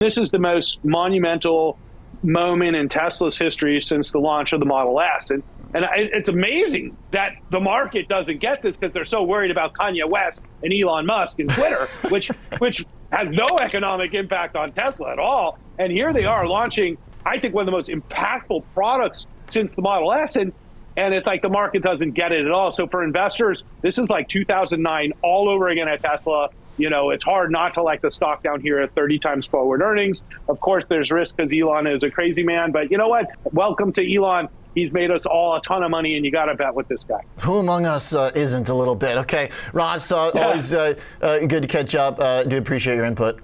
This is the most monumental moment in Tesla's history since the launch of the Model S. And it's amazing that the market doesn't get this because they're so worried about Kanye West and Elon Musk and Twitter, which has no economic impact on Tesla at all. And here they are launching, I think, one of the most impactful products since the Model S. And it's like the market doesn't get it at all. So for investors, this is like 2009 all over again at Tesla. You know, it's hard not to like the stock down here at 30 times forward earnings. Of course, there's risk because Elon is a crazy man. But you know what? Welcome to Elon. He's made us all a ton of money, and you got to bet with this guy. Who among us isn't a little bit? Okay, Ron, so always good to catch up. Do appreciate your input.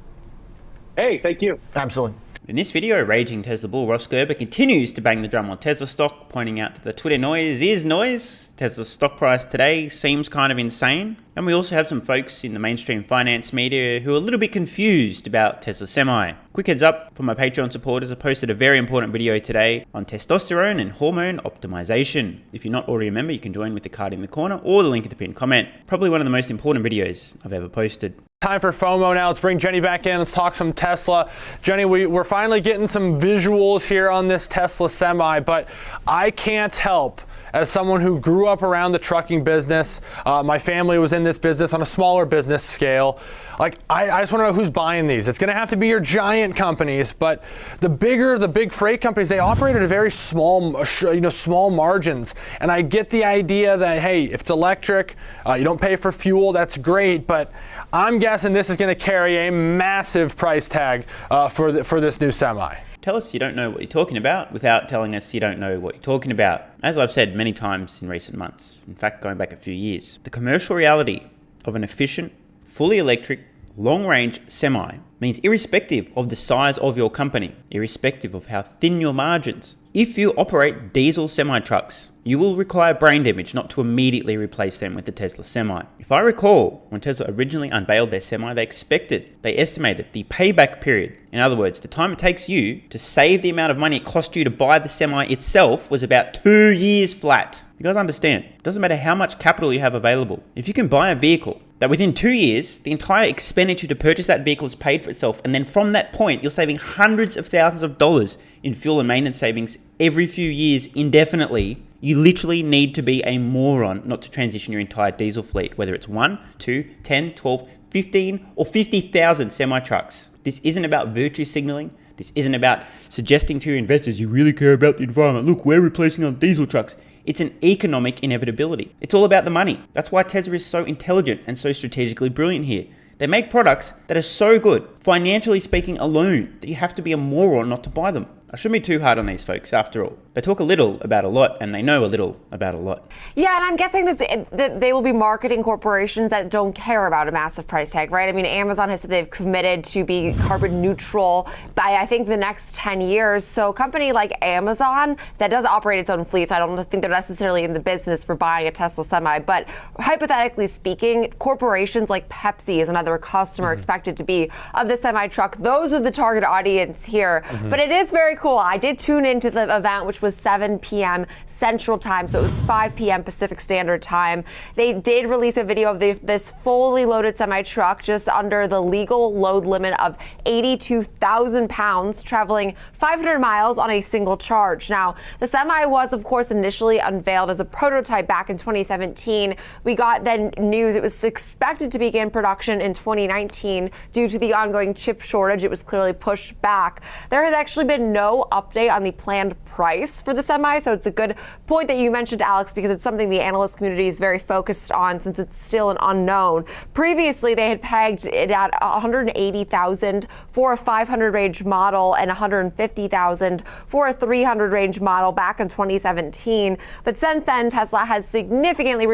Hey, thank you. Absolutely. In this video, raging Tesla bull Ross Gerber continues to bang the drum on Tesla stock, pointing out that the Twitter noise is noise. Tesla's stock price today seems kind of insane. And we also have some folks in the mainstream finance media who are a little bit confused about Tesla Semi. Quick heads up for my Patreon supporters, I posted a very important video today on testosterone and hormone optimization. If you're not already a member, you can join with the card in the corner or the link in the pinned comment. Probably one of the most important videos I've ever posted. Time for FOMO now. Let's bring Jenny back in. Let's talk some Tesla. Jenny, we're finally getting some visuals here on this Tesla Semi, but I can't help, as someone who grew up around the trucking business, my family was in this business on a smaller business scale. Like, I just want to know who's buying these. It's going to have to be your giant companies, but the big freight companies, they operate at a very small, small margins. And I get the idea that, hey, if it's electric, you don't pay for fuel, that's great, but I'm guessing this is going to carry a massive price tag for this new Semi. Tell us you don't know what you're talking about without telling us you don't know what you're talking about. As I've said many times in recent months, in fact going back a few years, the commercial reality of an efficient, fully electric, long-range Semi means irrespective of the size of your company, irrespective of how thin your margins, if you operate diesel semi-trucks, you will require brain damage not to immediately replace them with the Tesla Semi. If I recall, when Tesla originally unveiled their Semi, they estimated the payback period. In other words, the time it takes you to save the amount of money it cost you to buy the Semi itself was about 2 years flat. You guys understand, it doesn't matter how much capital you have available. If you can buy a vehicle that within 2 years, the entire expenditure to purchase that vehicle is paid for itself, and then from that point, you're saving hundreds of thousands of dollars in fuel and maintenance savings every few years indefinitely, you literally need to be a moron not to transition your entire diesel fleet, whether it's 1, 2, 10, 12, 15, or 50,000 semi-trucks. This isn't about virtue signaling. This isn't about suggesting to your investors you really care about the environment. Look, we're replacing our diesel trucks. It's an economic inevitability. It's all about the money. That's why Tesla is so intelligent and so strategically brilliant here. They make products that are so good, financially speaking alone, that you have to be a moron not to buy them. I shouldn't be too hard on these folks, after all. They talk a little about a lot, and they know a little about a lot. Yeah, and I'm guessing that they will be marketing corporations that don't care about a massive price tag, right? I mean, Amazon has said they've committed to be carbon neutral by, I think, the next 10 years. So a company like Amazon that does operate its own fleets, I don't think they're necessarily in the business for buying a Tesla Semi, but hypothetically speaking, corporations like Pepsi is another customer expected to be of the semi-truck. Those are the target audience here. But it is very cool. I did tune into the event, which was 7 p.m. Central Time, so it was 5 p.m. Pacific Standard Time. They did release a video of this fully loaded semi-truck just under the legal load limit of 82,000 pounds, traveling 500 miles on a single charge. Now, the Semi was, of course, initially unveiled as a prototype back in 2017. We got then news it was expected to begin production in 2019 due to the ongoing chip shortage. It was clearly pushed back. There has actually been no update on the planned price for the Semi, so it's a good point that you mentioned, Alex, because it's something the analyst community is very focused on since it's still an unknown. Previously, they had pegged it at $180,000 for a 500 range model and $150,000 for a 300 range model back in 2017. But since then, Tesla has significantly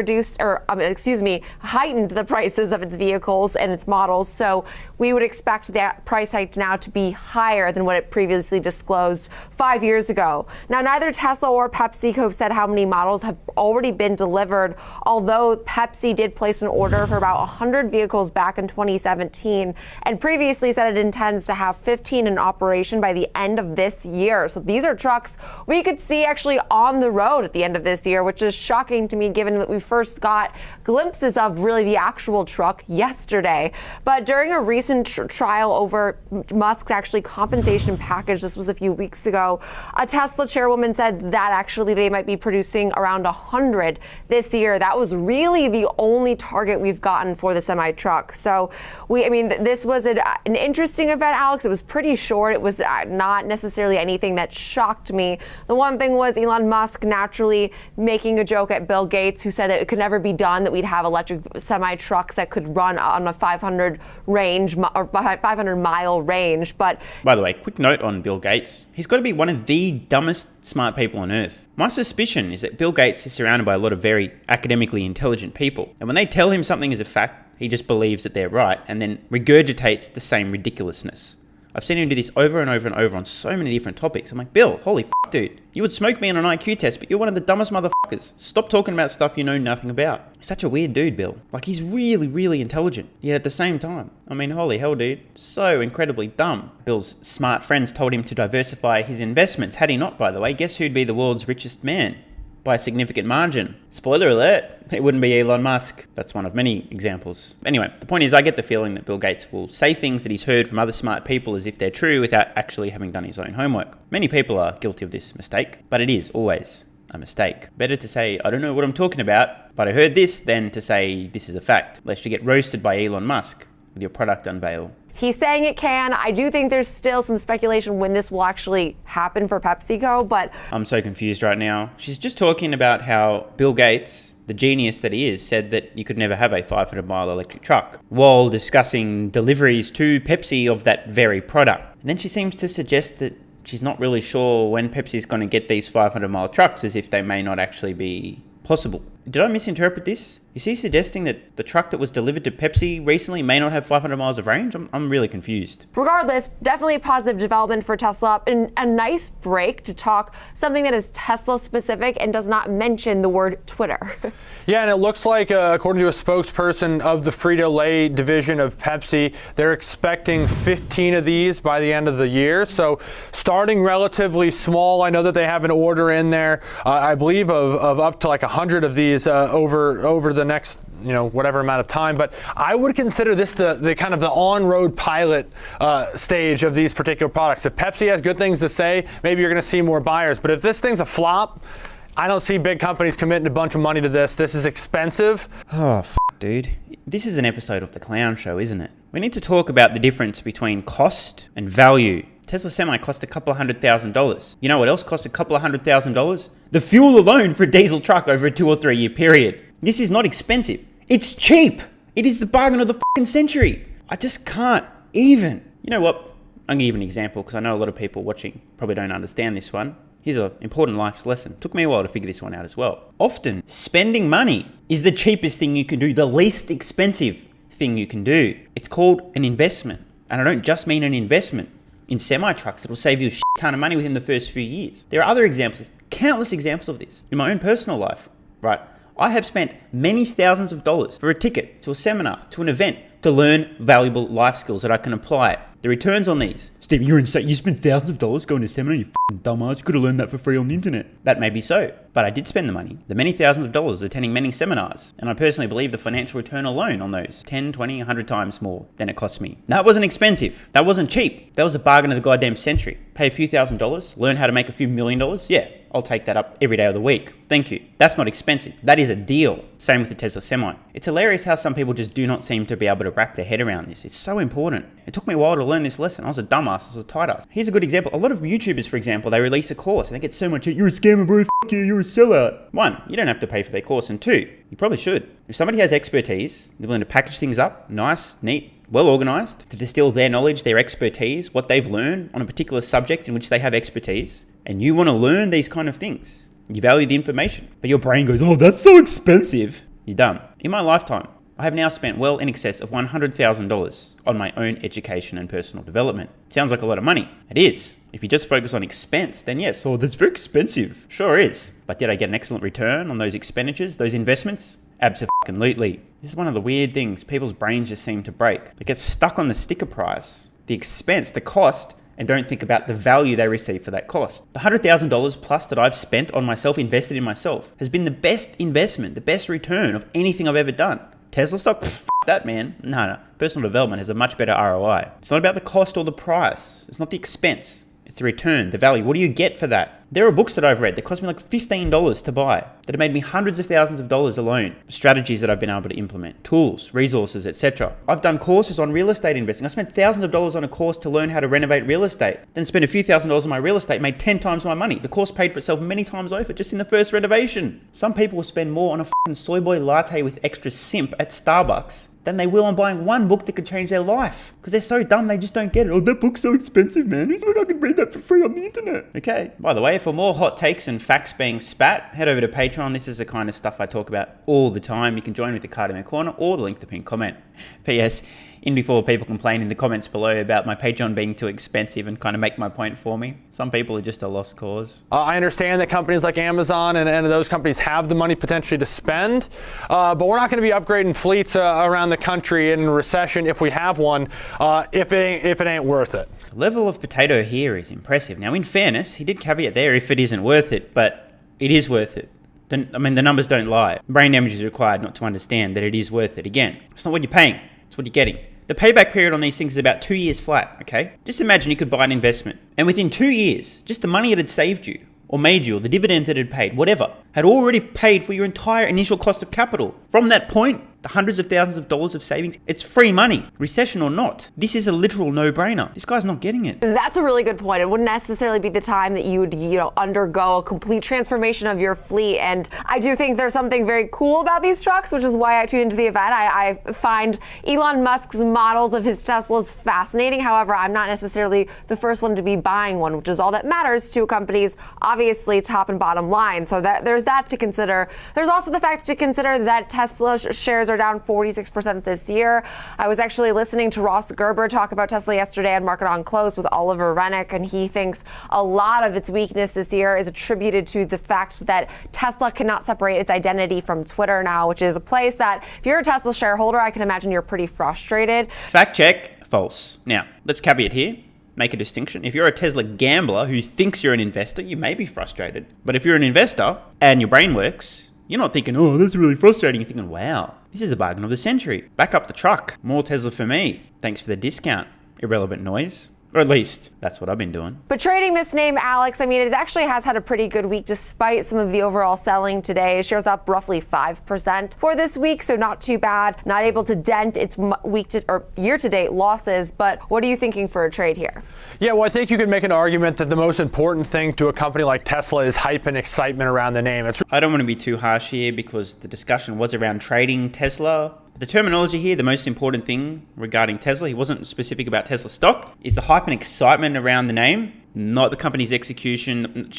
heightened the prices of its vehicles and its models. So we would expect that price hike now to be higher than what it previously disclosed 5 years ago. Now, neither Tesla or PepsiCo said how many models have already been delivered, although Pepsi did place an order for about 100 vehicles back in 2017 and previously said it intends to have 15 in operation by the end of this year. So these are trucks we could see actually on the road at the end of this year, which is shocking to me given that we first got glimpses of really the actual truck yesterday. But during a recent trial over Musk's actually compensation package, this was a few weeks ago, a Tesla chairwoman said that actually they might be producing around 100 this year. That was really the only target we've gotten for the semi-truck. So this was an interesting event, Alex. It was pretty short. It was not necessarily anything that shocked me. The one thing was Elon Musk naturally making a joke at Bill Gates, who said that it could never be done, that we'd have electric semi-trucks that could run on a 500 mile range. But by the way, quick note on Bill Gates. He's got to be one of the dumbest smart people on earth. My suspicion is that Bill Gates is surrounded by a lot of very academically intelligent people. And when they tell him something is a fact, he just believes that they're right and then regurgitates the same ridiculousness. I've seen him do this over and over and over on so many different topics. I'm like, Bill, holy f***, dude. You would smoke me on an IQ test, but you're one of the dumbest motherfuckers. Stop talking about stuff you know nothing about. He's such a weird dude, Bill. Like, he's really, really intelligent. Yet at the same time, holy hell, dude. So incredibly dumb. Bill's smart friends told him to diversify his investments. Had he not, by the way, guess who'd be the world's richest man? By a significant margin. Spoiler alert, it wouldn't be Elon Musk. That's one of many examples. Anyway, the point is I get the feeling that Bill Gates will say things that he's heard from other smart people as if they're true without actually having done his own homework. Many people are guilty of this mistake, but it is always a mistake. Better to say, I don't know what I'm talking about, but I heard this, than to say this is a fact, lest you get roasted by Elon Musk with your product unveil. He's saying it can. I do think there's still some speculation when this will actually happen for PepsiCo, but I'm so confused right now. She's just talking about how Bill Gates, the genius that he is, said that you could never have a 500-mile electric truck while discussing deliveries to Pepsi of that very product. And then she seems to suggest that she's not really sure when Pepsi's going to get these 500-mile trucks, as if they may not actually be possible. Did I misinterpret this? Is he suggesting that the truck that was delivered to Pepsi recently may not have 500 miles of range? I'm really confused. Regardless, definitely a positive development for Tesla, and a nice break to talk something that is Tesla specific and does not mention the word Twitter. Yeah, and it looks like, according to a spokesperson of the Frito-Lay division of Pepsi, they're expecting 15 of these by the end of the year. So starting relatively small. I know that they have an order in there, I believe, of up to like 100 of these over the next whatever amount of time. But I would consider this the kind of the on-road pilot stage of these particular products. If Pepsi has good things to say, maybe you're going to see more buyers. But if this thing's a flop, I don't see big companies committing a bunch of money to this. This is expensive. Oh, dude. This is an episode of The Clown Show, isn't it? We need to talk about the difference between cost and value. Tesla Semi cost a couple of $100,000. You know what else cost a couple of $100,000? The fuel alone for a diesel truck over a 2 or 3 year period. This is not expensive. It's cheap. It is the bargain of the fucking century. I just can't even. You know what? I'm going to give an example because I know a lot of people watching probably don't understand this one. Here's an important life lesson. Took me a while to figure this one out as well. Often, spending money is the cheapest thing you can do, the least expensive thing you can do. It's called an investment. And I don't just mean an investment in semi-trucks that will save you a shit ton of money within the first few years. There are other examples, countless examples of this in my own personal life, right? I have spent many thousands of dollars for a ticket to a seminar, to an event, to learn valuable life skills that I can apply. The returns on these, Steve, you're insane. You spent thousands of dollars going to a seminar, you fucking dumbass. You could have learned that for free on the internet. That may be so, but I did spend the money, the many thousands of dollars attending many seminars, and I personally believe the financial return alone on those 10, 20, 100 times more than it cost me. That wasn't expensive. That wasn't cheap. That was a bargain of the goddamn century. Pay a few $1,000s, learn how to make a few $1 million. Yeah, I'll take that up every day of the week. Thank you. That's not expensive. That is a deal. Same with the Tesla Semi. It's hilarious how some people just do not seem to be able to wrap their head around this. It's so important. It took me a while to learn this lesson. I was a dumbass. I was a tight ass. Here's a good example. A lot of YouTubers, for example, they release a course and they get so much, you're a scammer, bro. F*** you, you're a sellout. 1, you don't have to pay for their course. And 2, you probably should. If somebody has expertise, they're willing to package things up, nice, neat, well organized, to distill their knowledge, their expertise, what they've learned on a particular subject in which they have expertise, and you want to learn these kind of things. You value the information, but your brain goes, oh, that's so expensive. You're dumb. In my lifetime, I have now spent well in excess of $100,000 on my own education and personal development. Sounds like a lot of money. It is. If you just focus on expense, then yes, oh, that's very expensive. Sure is. But did I get an excellent return on those expenditures, those investments? Absolutely. This is one of the weird things people's brains just seem to break. They get stuck on the sticker price, the expense, the cost, and don't think about the value they receive for that cost. The $100,000 plus that I've spent on myself, invested in myself, has been the best investment, the best return of anything I've ever done. Tesla stock? Pff, that, man. No. Personal development has a much better ROI. It's not about the cost or the price. It's not the expense. It's the return, the value. What do you get for that? There are books that I've read that cost me like $15 to buy that have made me hundreds of thousands of dollars alone. Strategies that I've been able to implement, tools, resources, etc. I've done courses on real estate investing. I spent thousands of dollars on a course to learn how to renovate real estate. Then spent a few $1,000s on my real estate, made 10 times my money. The course paid for itself many times over just in the first renovation. Some people will spend more on a fucking soy boy latte with extra simp at Starbucks than they will on buying one book that could change their life. Because they're so dumb, they just don't get it. Oh, that book's so expensive, man. Who's like, I can read that for free on the internet? Okay. By the way, for more hot takes and facts being spat, head over to Patreon. This is the kind of stuff I talk about all the time. You can join with the card in the corner or the link to the pinned comment. P.S. In before people complain in the comments below about my Patreon being too expensive and kind of make my point for me. Some people are just a lost cause. I understand that companies like Amazon and those companies have the money potentially to spend, but we're not going to be upgrading fleets around the country in a recession if we have one, if it ain't worth it. The level of potato here is impressive. Now, in fairness, he did caveat there if it isn't worth it, but it is worth it. The numbers don't lie. Brain damage is required not to understand that it is worth it. Again, it's not what you're paying, it's what you're getting. The payback period on these things is about 2 years flat, okay? Just imagine you could buy an investment, and within 2 years, just the money it had saved you, or made you, or the dividends it had paid, whatever, had already paid for your entire initial cost of capital. From that point, the hundreds of thousands of dollars of savings, it's free money, recession or not. This is a literal no-brainer. This guy's not getting it. That's a really good point. It wouldn't necessarily be the time that you would, undergo a complete transformation of your fleet. And I do think there's something very cool about these trucks, which is why I tuned into the event. I find Elon Musk's models of his Teslas fascinating. However, I'm not necessarily the first one to be buying one, which is all that matters to a company's obviously top and bottom line. So there's that to consider. There's also the fact to consider that Tesla shares are down 46% this year. I was actually listening to Ross Gerber talk about Tesla yesterday on Market on Close with Oliver Rennick, and he thinks a lot of its weakness this year is attributed to the fact that Tesla cannot separate its identity from Twitter now, which is a place that if you're a Tesla shareholder, I can imagine you're pretty frustrated. Fact check, false. Now, let's caveat here. Make a distinction. If you're a Tesla gambler who thinks you're an investor, you may be frustrated. But if you're an investor and your brain works, you're not thinking, oh, that's really frustrating. You're thinking, wow, this is the bargain of the century. Back up the truck. More Tesla for me. Thanks for the discount. Irrelevant noise. Or at least, that's what I've been doing. But trading this name, Alex, it actually has had a pretty good week despite some of the overall selling today. Shares up roughly 5% for this week, so not too bad. Not able to dent its year-to-date losses, but what are you thinking for a trade here? Yeah, well, I think you could make an argument that the most important thing to a company like Tesla is hype and excitement around the name. I don't want to be too harsh here because the discussion was around trading Tesla. The terminology here, the most important thing regarding Tesla, he wasn't specific about Tesla stock, is the hype and excitement around the name, not the company's execution.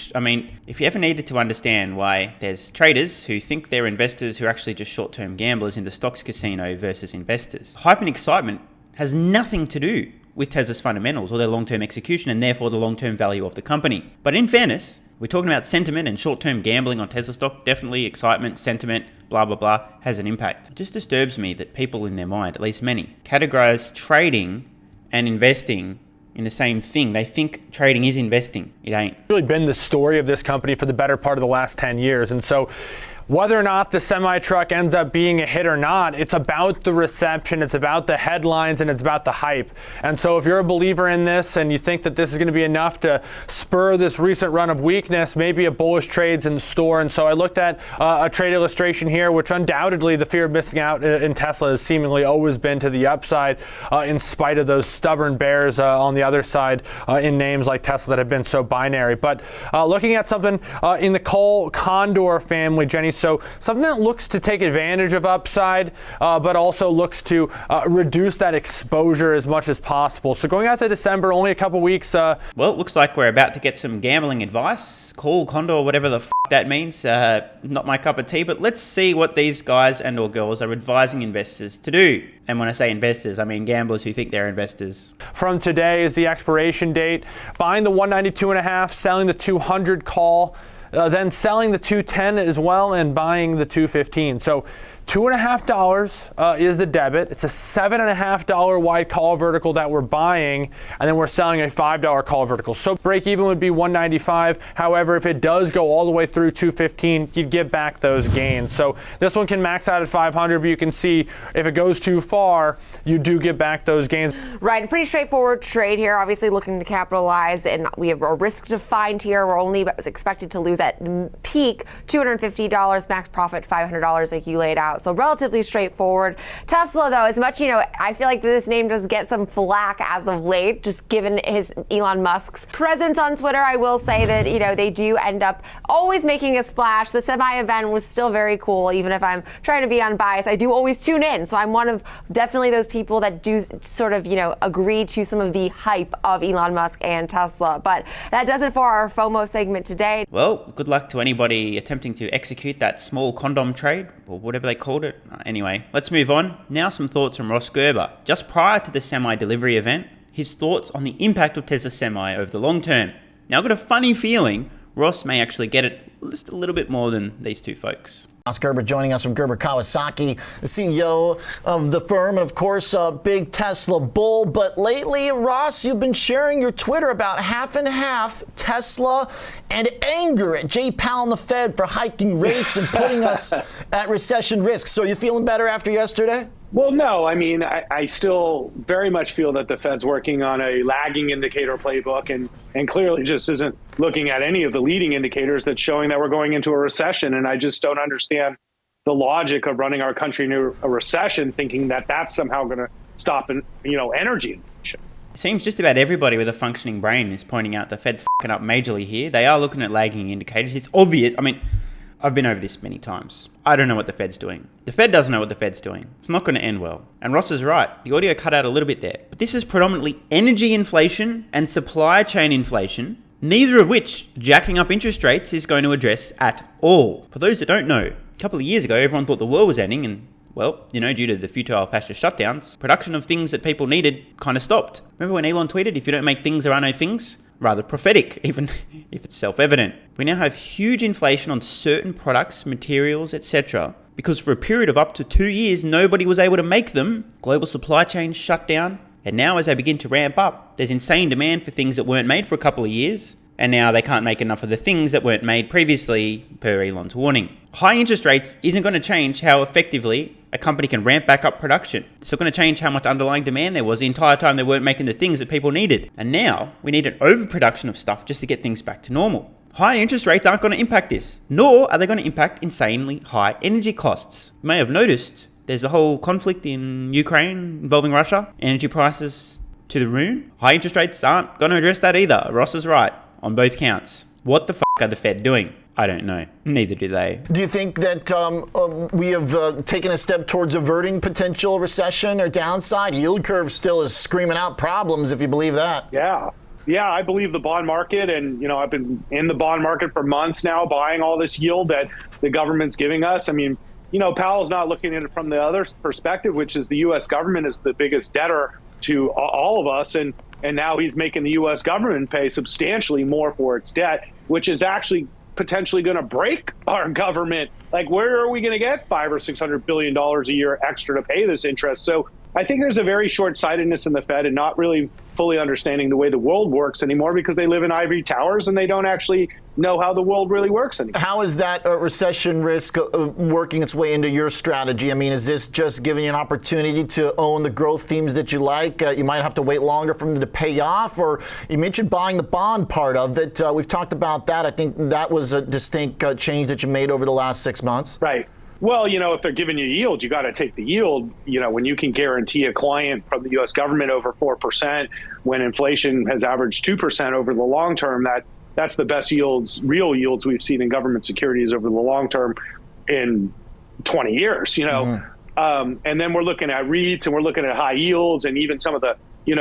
If you ever needed to understand why there's traders who think they're investors who are actually just short-term gamblers in the stocks casino versus investors, hype and excitement has nothing to do with Tesla's fundamentals or their long-term execution and therefore the long-term value of the company. But in fairness, we're talking about sentiment and short-term gambling on Tesla stock. Definitely excitement, sentiment, blah, blah, blah, has an impact. It just disturbs me that people in their mind, at least many, categorize trading and investing in the same thing. They think trading is investing. It ain't. It's really been the story of this company for the better part of the last 10 years. And so whether or not the semi-truck ends up being a hit or not, it's about the reception, it's about the headlines, and it's about the hype. And so if you're a believer in this and you think that this is going to be enough to spur this recent run of weakness, maybe a bullish trade's in store. And so I looked at a trade illustration here, which undoubtedly the fear of missing out in Tesla has seemingly always been to the upside, in spite of those stubborn bears on the other side in names like Tesla that have been so binary. But looking at something in the Cole Condor family, Jenny, So something that looks to take advantage of upside, but also looks to reduce that exposure as much as possible. So going out to December, only a couple weeks. Well, it looks like we're about to get some gambling advice. Call, Condor, whatever the that means. Not my cup of tea, but let's see what these guys and or girls are advising investors to do. And when I say investors, I mean gamblers who think they're investors. From today is the expiration date. Buying the 192.5, selling the 200 call, then selling the 210 as well, and buying the 215. So $2.50 is the debit. It's a $7.50 wide call vertical that we're buying, and then we're selling a $5 call vertical. So break even would be $195. However, if it does go all the way through $215, you'd get back those gains. So this one can max out at $500, but you can see if it goes too far, you do get back those gains. Right, pretty straightforward trade here. Obviously looking to capitalize, and we have a risk defined here. We're only expected to lose at peak $250, max profit $500 like you laid out. So relatively straightforward. Tesla, though, as much, I feel like this name does get some flack as of late, just given his Elon Musk's presence on Twitter. I will say that, they do end up always making a splash. The semi event was still very cool, even if I'm trying to be unbiased. I do always tune in. So I'm one of definitely those people that do sort of, agree to some of the hype of Elon Musk and Tesla. But that does it for our FOMO segment today. Well, good luck to anybody attempting to execute that small condom trade, or whatever they called it. Anyway, let's move on. Now some thoughts from Ross Gerber. Just prior to the Semi delivery event, his thoughts on the impact of Tesla Semi over the long term. Now, I've got a funny feeling Ross may actually get it just a little bit more than these two folks. Ross Gerber joining us from Gerber Kawasaki, the CEO of the firm, and of course, a big Tesla bull. But lately, Ross, you've been sharing your Twitter about half and half Tesla and anger at Jay Powell and the Fed for hiking rates and putting us at recession risk. So you feeling better after yesterday? Well, no, I still very much feel that the Fed's working on a lagging indicator playbook and clearly just isn't looking at any of the leading indicators that's showing that we're going into a recession. And I just don't understand the logic of running our country into a recession, thinking that that's somehow going to stop, energy inflation. It seems just about everybody with a functioning brain is pointing out the Fed's fucking up majorly here. They are looking at lagging indicators. It's obvious. I've been over this many times. I don't know what the Fed's doing. The Fed doesn't know what the Fed's doing. It's not going to end well. And Ross is right. The audio cut out a little bit there. But this is predominantly energy inflation and supply chain inflation, neither of which jacking up interest rates is going to address at all. For those that don't know, a couple of years ago, everyone thought the world was ending and, well, due to the futile fascist shutdowns, production of things that people needed kind of stopped. Remember when Elon tweeted, if you don't make things, there are no things? Rather prophetic, even if it's self-evident. We now have huge inflation on certain products, materials, etc. because for a period of up to 2 years, nobody was able to make them. Global supply chains shut down. And now as they begin to ramp up, there's insane demand for things that weren't made for a couple of years. And now they can't make enough of the things that weren't made previously, per Elon's warning. High interest rates isn't going to change how effectively a company can ramp back up production. It's not going to change how much underlying demand there was the entire time they weren't making the things that people needed. And now we need an overproduction of stuff just to get things back to normal. High interest rates aren't going to impact this, nor are they going to impact insanely high energy costs. You may have noticed there's the whole conflict in Ukraine involving Russia, energy prices to the moon. High interest rates aren't going to address that either. Ross is right on both counts. What the fuck are the Fed doing? I don't know. Neither do they. Do you think that we have taken a step towards averting potential recession or downside? Yield curve still is screaming out problems, if you believe that. Yeah, I believe the bond market, and I've been in the bond market for months now, buying all this yield that the government's giving us. Powell's not looking at it from the other perspective, which is the U.S. government is the biggest debtor to all of us, and now he's making the U.S. government pay substantially more for its debt, which is actually potentially going to break our government. Like, where are we going to get $500 or $600 billion a year extra to pay this interest? So I think there's a very short-sightedness in the Fed and not really fully understanding the way the world works anymore, because they live in ivory towers and they don't actually know how the world really works anymore. How is that recession risk working its way into your strategy? Is this just giving you an opportunity to own the growth themes that you like? You might have to wait longer for them to pay off, or you mentioned buying the bond part of it. We've talked about that. I think that was a distinct change that you made over the last 6 months. Right. Well, if they're giving you yield, you got to take the yield. When you can guarantee a client from the U.S. government over 4%, when inflation has averaged 2% over the long term, that's the best yields, real yields we've seen in government securities over the long term. in 20 years, and then we're looking at REITs and we're looking at high yields and even some of the,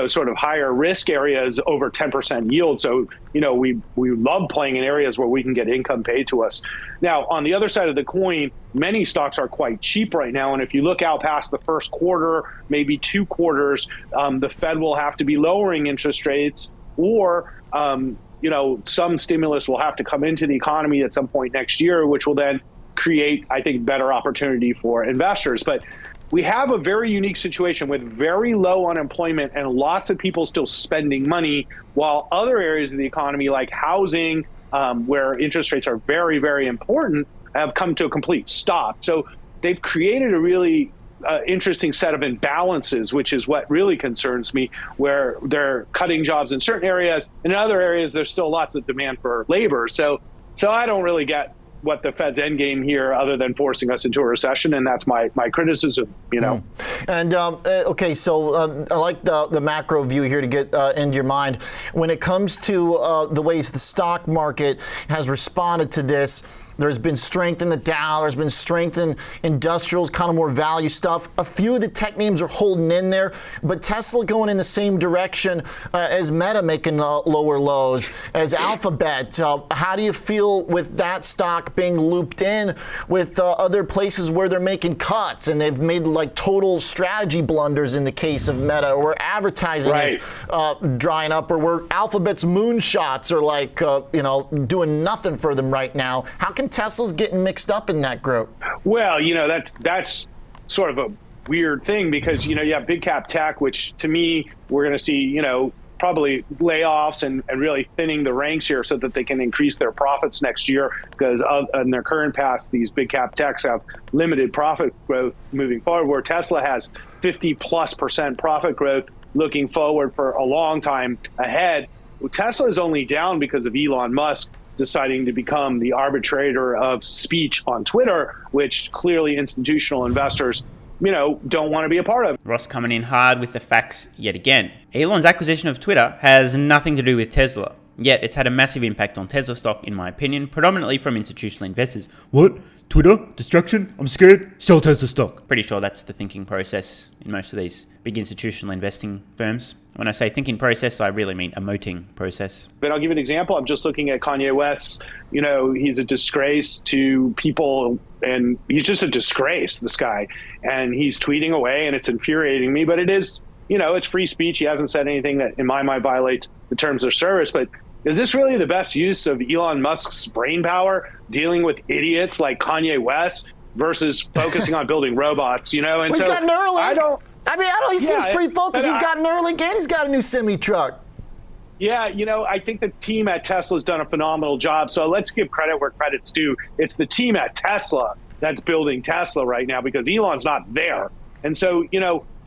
sort of higher risk areas over 10% yield. So, we love playing in areas where we can get income paid to us. Now, on the other side of the coin, many stocks are quite cheap right now. And if you look out past the first quarter, maybe 2 quarters, the Fed will have to be lowering interest rates, or, some stimulus will have to come into the economy at some point next year, which will then create, I think, better opportunity for investors. But we have a very unique situation with very low unemployment and lots of people still spending money, while other areas of the economy like housing, where interest rates are very, very important, have come to a complete stop. So they've created a really interesting set of imbalances, which is what really concerns me, where they're cutting jobs in certain areas. In other areas, there's still lots of demand for labor. So I don't really get what the Fed's end game here, other than forcing us into a recession, and that's my criticism. And okay, so I like the macro view here to get into your mind. When it comes to the ways the stock market has responded to this, there's been strength in the Dow, there's been strength in industrials, kind of more value stuff. A few of the tech names are holding in there, but Tesla going in the same direction as Meta, making lower lows, as Alphabet. How do you feel with that stock being looped in with other places where they're making cuts and they've made like total strategy blunders in the case of Meta, where advertising is drying up, or where Alphabet's moonshots are like, doing nothing for them right now? How can Tesla's getting mixed up in that group? Well, that's sort of a weird thing, because, you have big cap tech, which to me, we're going to see, probably layoffs and really thinning the ranks here so that they can increase their profits next year, because in their current paths, these big cap techs have limited profit growth moving forward, where Tesla has 50+% profit growth looking forward for a long time ahead. Tesla is only down because of Elon Musk deciding to become the arbitrator of speech on Twitter, which clearly institutional investors, don't want to be a part of. Ross coming in hard with the facts yet again. Elon's acquisition of Twitter has nothing to do with Tesla, yet it's had a massive impact on Tesla stock, in my opinion, predominantly from institutional investors. What? Twitter? Destruction? I'm scared? Sell Tesla stock. Pretty sure that's the thinking process in most of these big institutional investing firms. When I say thinking process, I really mean emoting process. But I'll give you an example. I'm just looking at Kanye West. He's a disgrace to people, and he's just a disgrace, this guy. And he's tweeting away, and it's infuriating me. But it is, it's free speech. He hasn't said anything that, in my mind, violates the terms of service. But is this really the best use of Elon Musk's brain power, dealing with idiots like Kanye West versus focusing on building robots, And well, he's got Neuralink. He seems pretty focused. He's got Neuralink and he's got a new semi-truck. Yeah, I think the team at Tesla's done a phenomenal job. So let's give credit where credit's due. It's the team at Tesla that's building Tesla right now, because Elon's not there. And so,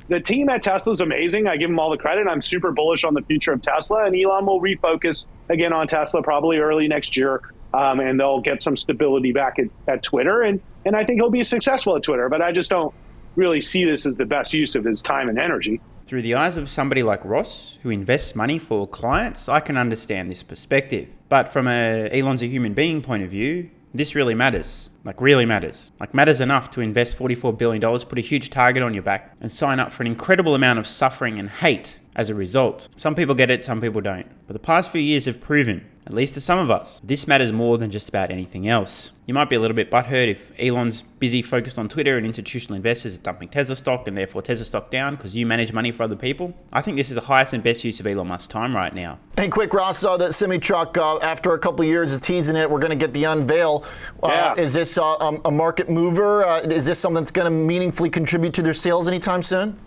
the team at Tesla is amazing. I give them all the credit. I'm super bullish on the future of Tesla, and Elon will refocus again on Tesla probably early next year, and they'll get some stability back at Twitter, and I think he'll be successful at Twitter. But I just don't really see this as the best use of his time and energy. Through the eyes of somebody like Ross, who invests money for clients, I can understand this perspective. But from Elon's a human being point of view, this really matters. Really matters. Matters enough to invest $44 billion, put a huge target on your back, and sign up for an incredible amount of suffering and hate as a result. Some people get it, some people don't. But the past few years have proven, at least to some of us, this matters more than just about anything else. You might be a little bit butthurt if Elon's busy focused on Twitter and institutional investors are dumping Tesla stock and therefore Tesla stock down because you manage money for other people. I think this is the highest and best use of Elon Musk's time right now. Hey, quick, Ross, the semi-truck, after a couple years of teasing it, we're going to get the unveil. Is this a market mover? Is this something that's going to meaningfully contribute to their sales anytime soon?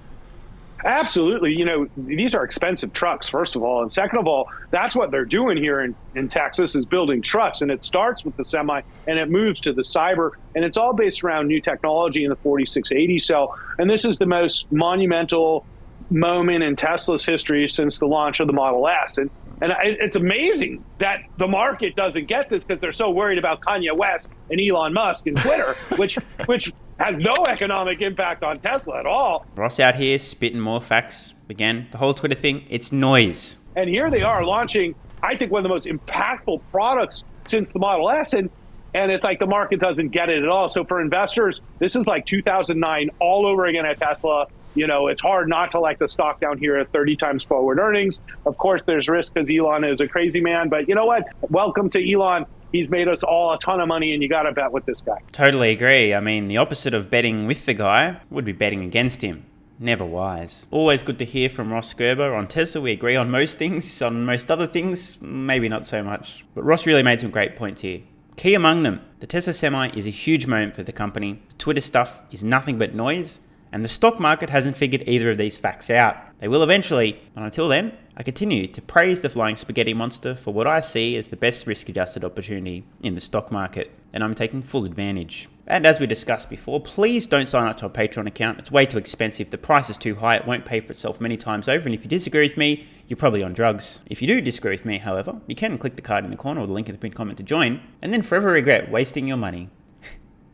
Absolutely. These are expensive trucks, first of all. And second of all, that's what they're doing here in Texas, is building trucks. And it starts with the Semi and it moves to the Cyber. And it's all based around new technology in the 4680 cell. And this is the most monumental moment in Tesla's history since the launch of the Model S. And it's amazing that the market doesn't get this, because they're so worried about Kanye West and Elon Musk and Twitter, which has no economic impact on Tesla at all. Ross out here spitting more facts. Again, the whole Twitter thing, it's noise. And here they are launching, I think, one of the most impactful products since the Model S. And And it's like the market doesn't get it at all. So for investors, this is like 2009 all over again at Tesla. You know, it's hard not to like the stock down here at 30 times forward earnings. Of course, there's risk because Elon is a crazy man. But you know what? Welcome to Elon. He's made us all a ton of money, and you got to bet with this guy. Totally agree. I mean, the opposite of betting with the guy would be betting against him. Never wise. Always good to hear from Ross Gerber on Tesla. We agree on most things. On most other things, maybe not so much. But Ross really made some great points here. Key among them, the Tesla Semi is a huge moment for the company. The Twitter stuff is nothing but noise, and the stock market hasn't figured either of these facts out. They will eventually, but until then, I continue to praise the flying spaghetti monster for what I see as the best risk-adjusted opportunity in the stock market, and I'm taking full advantage. And as we discussed before, please don't sign up to a Patreon account. It's way too expensive. The price is too high. It won't pay for itself many times over. And if you disagree with me, you're probably on drugs. If you do disagree with me, however, you can click the card in the corner or the link in the pinned comment to join, and then forever regret wasting your money.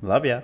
Love ya.